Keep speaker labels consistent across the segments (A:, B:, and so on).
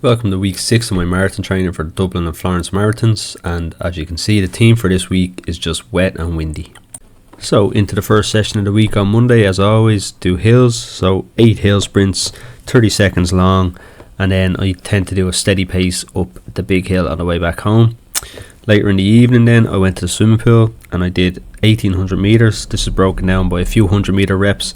A: Welcome to week 6 of my marathon training for the Dublin and Florence marathons, and as you can see, the theme for this week is just wet and windy. So into the first session of the week on Monday, as always, do hills, so 8 hill sprints, 30 seconds long, and then I tend to do a steady pace up the big hill on the way back home. Later in the evening then, I went to the swimming pool and I did 1800 meters. This is broken down by a few 100-meter reps,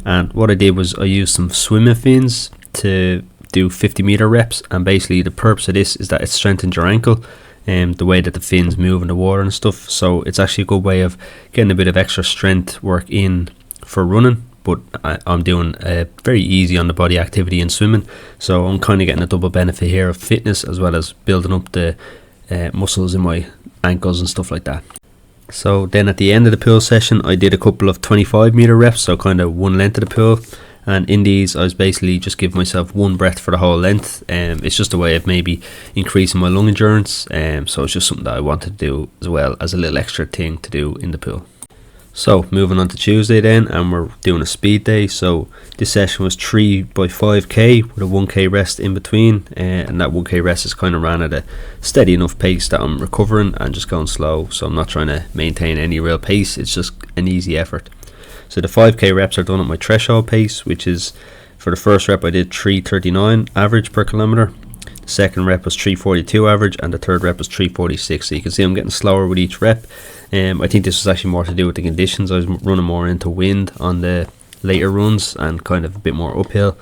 A: and what I did was I used some swimming fins to do 50-meter reps, and basically the purpose of this is that it strengthens your ankle and the way that the fins move in the water and stuff. So it's actually a good way of getting a bit of extra strength work in for running, but I'm doing a very easy on the body activity in swimming, so I'm kind of getting a double benefit here of fitness as well as building up the muscles in my ankles and stuff like that. So then at the end of the pool session, I did a couple of 25-meter reps, so kind of one length of the pool. And in these, I was basically just giving myself one breath for the whole length. It's just a way of maybe increasing my lung endurance. So it's just something that I wanted to do as well as a little extra thing to do in the pool. So moving on to Tuesday then, and we're doing a speed day. So this session was 3 by 5k with a 1k rest in between. And that 1k rest is kind of ran at a steady enough pace that I'm recovering and just going slow. So I'm not trying to maintain any real pace. It's just an easy effort. So the 5k reps are done at my threshold pace, which is, for the first rep I did 3:39 average per kilometre, the second rep was 3:42 average, and the third rep was 3:46. So you can see I'm getting slower with each rep. I think this was actually more to do with the conditions. I was running more into wind on the later runs and kind of a bit more uphill.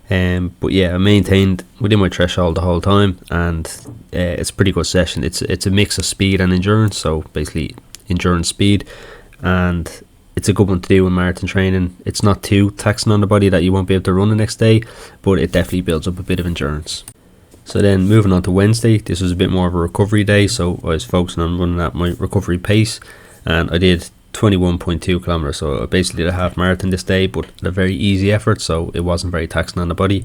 A: But yeah, I maintained within my threshold the whole time, and it's a pretty good session. It's a mix of speed and endurance, so basically endurance speed, and it's a good one to do in marathon training. It's not too taxing on the body that you won't be able to run the next day, but it definitely builds up a bit of endurance. So then moving on to Wednesday, this was a bit more of a recovery day, so I was focusing on running at my recovery pace, and I did 21.2 kilometers, so I basically did a half marathon this day, but at a very easy effort, so it wasn't very taxing on the body.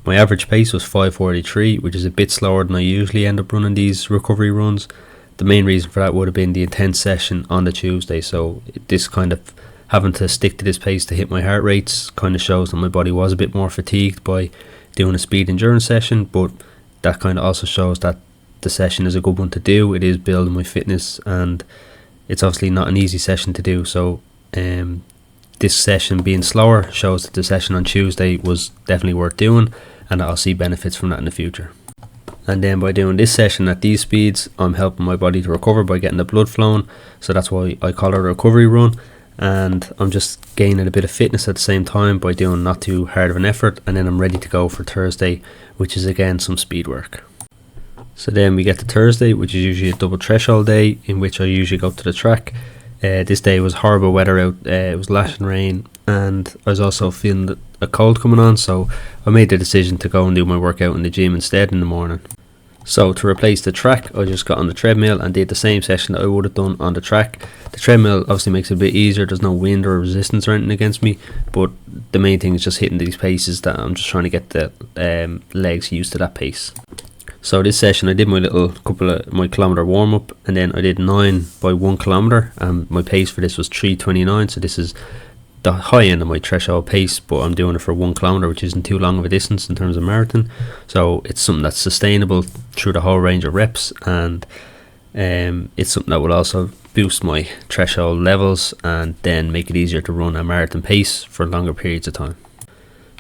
A: My average pace was 5:43, which is a bit slower than I usually end up running these recovery runs. The main reason for that would have been the intense session on the Tuesday, so this kind of having to stick to this pace to hit my heart rates kind of shows that my body was a bit more fatigued by doing a speed endurance session, but that kind of also shows that the session is a good one to do. It is building my fitness, and it's obviously not an easy session to do, so this session being slower shows that the session on Tuesday was definitely worth doing, and I'll see benefits from that in the future. And then by doing this session at these speeds, I'm helping my body to recover by getting the blood flowing, so that's why I call it a recovery run. And I'm just gaining a bit of fitness at the same time by doing not too hard of an effort, and then I'm ready to go for Thursday, which is again some speed work. So then we get to Thursday, which is usually a double threshold day, in which I usually go to the track. This day was horrible weather out, it was lashing rain, and I was also feeling a cold coming on, so I made the decision to go and do my workout in the gym instead in the morning. So to replace the track, I just got on the treadmill and did the same session that I would have done on the track. The treadmill obviously makes it a bit easier, there's no wind or resistance or anything against me, but the main thing is just hitting these paces that I'm just trying to get the legs used to that pace. So this session I did my my kilometre warm up, and then I did 9 by 1 kilometre, and my pace for this was 3:29, so this is the high end of my threshold pace, but I'm doing it for 1 kilometre, which isn't too long of a distance in terms of marathon, so it's something that's sustainable through the whole range of reps, and it's something that will also boost my threshold levels and then make it easier to run a marathon pace for longer periods of time.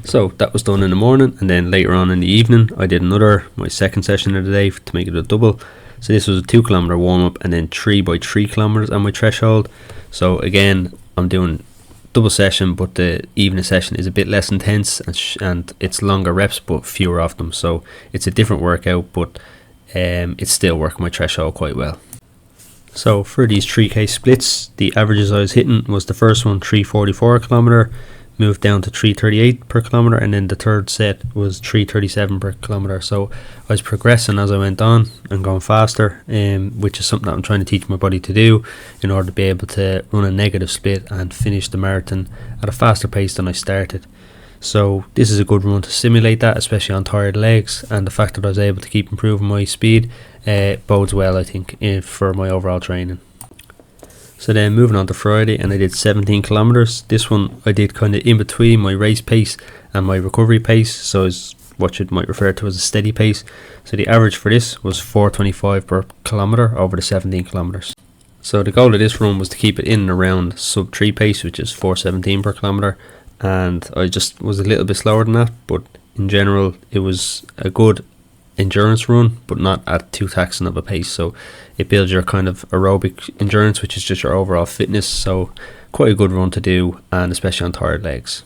A: So that was done in the morning, and then later on in the evening I did my second session of the day to make it a double. So this was a 2 kilometre warm up and then 3 by 3 kilometres on my threshold. So again, I'm doing double session, but the evening session is a bit less intense, and it's longer reps but fewer of them, so it's a different workout, but it's still working my threshold quite well. So for these 3k splits, the averages I was hitting was the first one 3:44 a kilometre, moved down to 3:38 per kilometre, and then the third set was 3:37 per kilometre. So I was progressing as I went on and going faster, which is something that I'm trying to teach my body to do in order to be able to run a negative split and finish the marathon at a faster pace than I started. So this is a good run to simulate that, especially on tired legs, and the fact that I was able to keep improving my speed bodes well, I think, for my overall training. So then moving on to Friday, and I did 17 kilometers. This one I did kind of in between my race pace and my recovery pace, so I was what you might refer to as a steady pace. So the average for this was 4:25 per kilometre over the 17 kilometres. So the goal of this run was to keep it in and around sub-3 pace, which is 4:17 per kilometre, and I just was a little bit slower than that, but in general it was a good endurance run, but not at too taxing of a pace. So it builds your kind of aerobic endurance, which is just your overall fitness, so quite a good run to do, and especially on tired legs.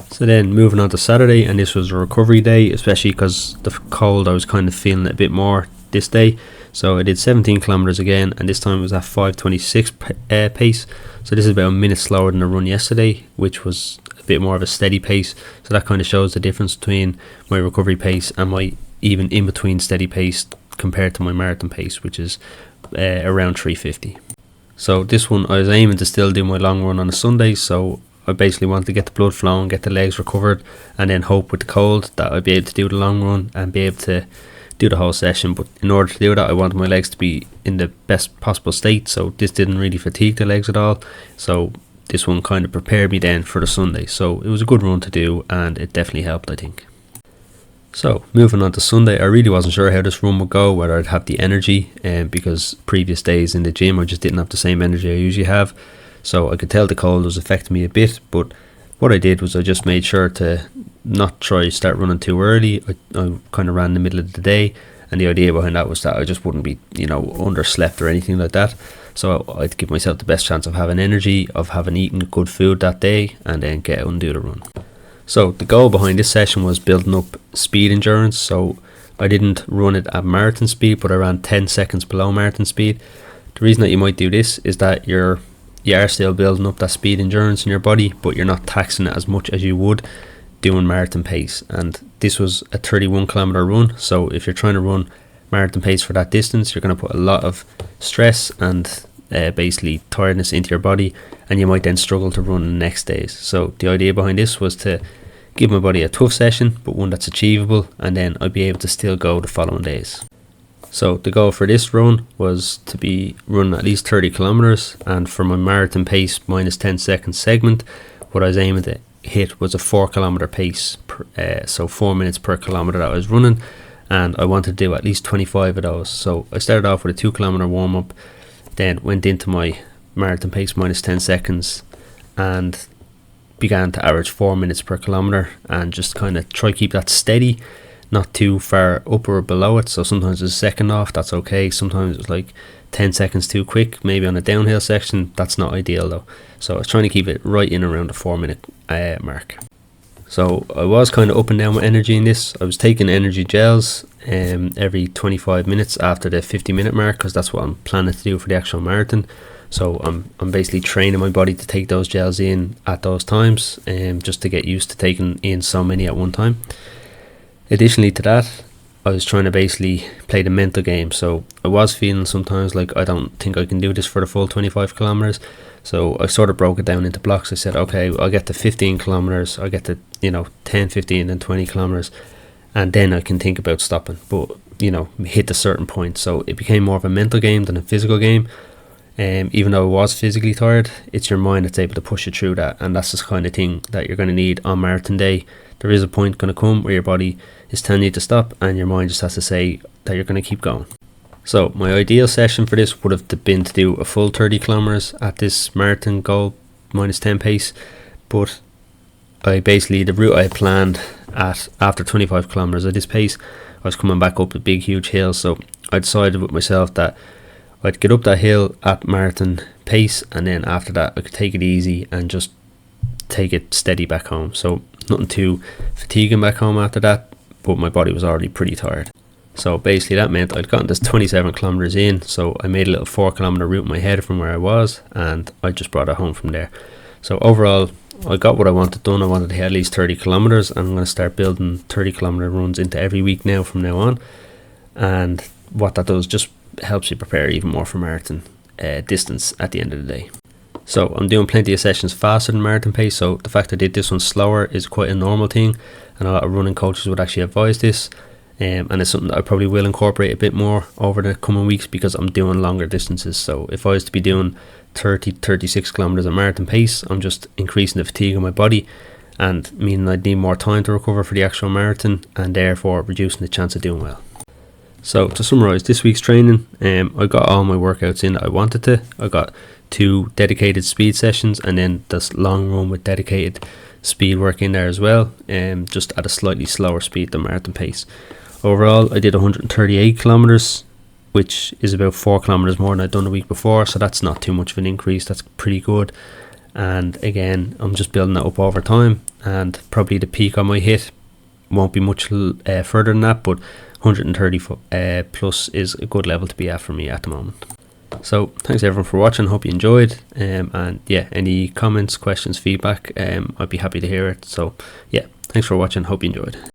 A: So then moving on to Saturday, and this was a recovery day, especially because the cold I was kind of feeling it a bit more this day. So I did 17 kilometres again, and this time it was at 5:26 pace. So this is about a minute slower than the run yesterday, which was a bit more of a steady pace. So that kind of shows the difference between my recovery pace and my even in between steady pace compared to my marathon pace, which is around 3:50. So this one I was aiming to still do my long run on a Sunday, so I basically wanted to get the blood flowing, get the legs recovered, and then hope with the cold that I'd be able to do the long run and be able to do the whole session. But in order to do that, I wanted my legs to be in the best possible state, so this didn't really fatigue the legs at all. So this one kind of prepared me then for the Sunday. So it was a good run to do, and it definitely helped, I think. So moving on to Sunday, I really wasn't sure how this run would go, whether I'd have the energy, because previous days in the gym I just didn't have the same energy I usually have. So I could tell the cold was affecting me a bit, but what I did was I just made sure to not try to start running too early. I kind of ran in the middle of the day, and the idea behind that was that I just wouldn't be, underslept or anything like that. So I'd give myself the best chance of having energy, of having eaten good food that day, and then get out and do the run. So the goal behind this session was building up speed endurance. So I didn't run it at marathon speed, but I ran 10 seconds below marathon speed. The reason that you might do this is that you are still building up that speed endurance in your body, but you're not taxing it as much as you would doing marathon pace. And this was a 31 kilometer run, so if you're trying to run marathon pace for that distance, you're going to put a lot of stress and basically tiredness into your body, and you might then struggle to run the next days. So the idea behind this was to give my body a tough session, but one that's achievable, and then I'd be able to still go the following days. So the goal for this run was to be running at least 30 kilometers, and for my marathon pace minus 10 seconds segment, what I was aiming to hit was a 4 kilometer pace, so 4 minutes per kilometer that I was running, and I wanted to do at least 25 of those. So I started off with a 2 kilometer warm up, then went into my marathon pace minus 10 seconds and began to average 4 minutes per kilometer, and just kind of try to keep that steady, not too far up or below it. So sometimes it's a second off, that's okay. Sometimes it's like 10 seconds too quick, maybe on a downhill section. That's not ideal though. So I was trying to keep it right in around the 4 minute mark. So I was kind of up and down with energy in this. I was taking energy gels every 25 minutes after the 50-minute mark, because that's what I'm planning to do for the actual marathon. So I'm basically training my body to take those gels in at those times, just to get used to taking in so many at one time. Additionally to that, I was trying to basically play the mental game. So I was feeling sometimes like I don't think I can do this for the full 25 kilometers. So I sort of broke it down into blocks. I said, okay, I'll get to 15 kilometers, I'll get to 10, 15 and 20 kilometers, and then I can think about stopping, but hit a certain point. So it became more of a mental game than a physical game. Even though I was physically tired, it's your mind that's able to push you through that, and that's the kind of thing that you're going to need on marathon day. There is a point going to come where your body is telling you to stop, and your mind just has to say that you're going to keep going. So my ideal session for this would have been to do a full 30 kilometers at this marathon goal minus 10 pace, but the route I planned at after 25 kilometers at this pace, I was coming back up a big huge hill. So I decided with myself that I'd get up that hill at marathon pace, and then after that I could take it easy and just take it steady back home. So nothing too fatiguing back home after that, but my body was already pretty tired. So basically that meant I'd gotten this 27 kilometers in, so I made a little 4 kilometer route in my head from where I was, and I just brought it home from there. So overall I got what I wanted done. I wanted to hit at least 30 kilometers, and I'm going to start building 30 kilometer runs into every week now from now on. And what that does just helps you prepare even more for marathon distance at the end of the day. So I'm doing plenty of sessions faster than marathon pace, so the fact I did this one slower is quite a normal thing, and a lot of running coaches would actually advise this, and it's something that I probably will incorporate a bit more over the coming weeks, because I'm doing longer distances. So if I was to be doing 36 kilometers at marathon pace, I'm just increasing the fatigue on my body, and meaning I'd need more time to recover for the actual marathon, and therefore reducing the chance of doing well. So to summarise this week's training, I got all my workouts in that I wanted to. I got 2 dedicated speed sessions and then this long run with dedicated speed work in there as well, just at a slightly slower speed than marathon pace. Overall, I did 138 kilometers, which is about 4 kilometers more than I'd done the week before, so that's not too much of an increase. That's pretty good. And again, I'm just building that up over time, and probably the peak I might hit won't be much further than that, but 130 plus is a good level to be at for me at the moment. So thanks everyone for watching, hope you enjoyed, and yeah, any comments, questions, feedback, I'd be happy to hear it. So yeah, thanks for watching, hope you enjoyed.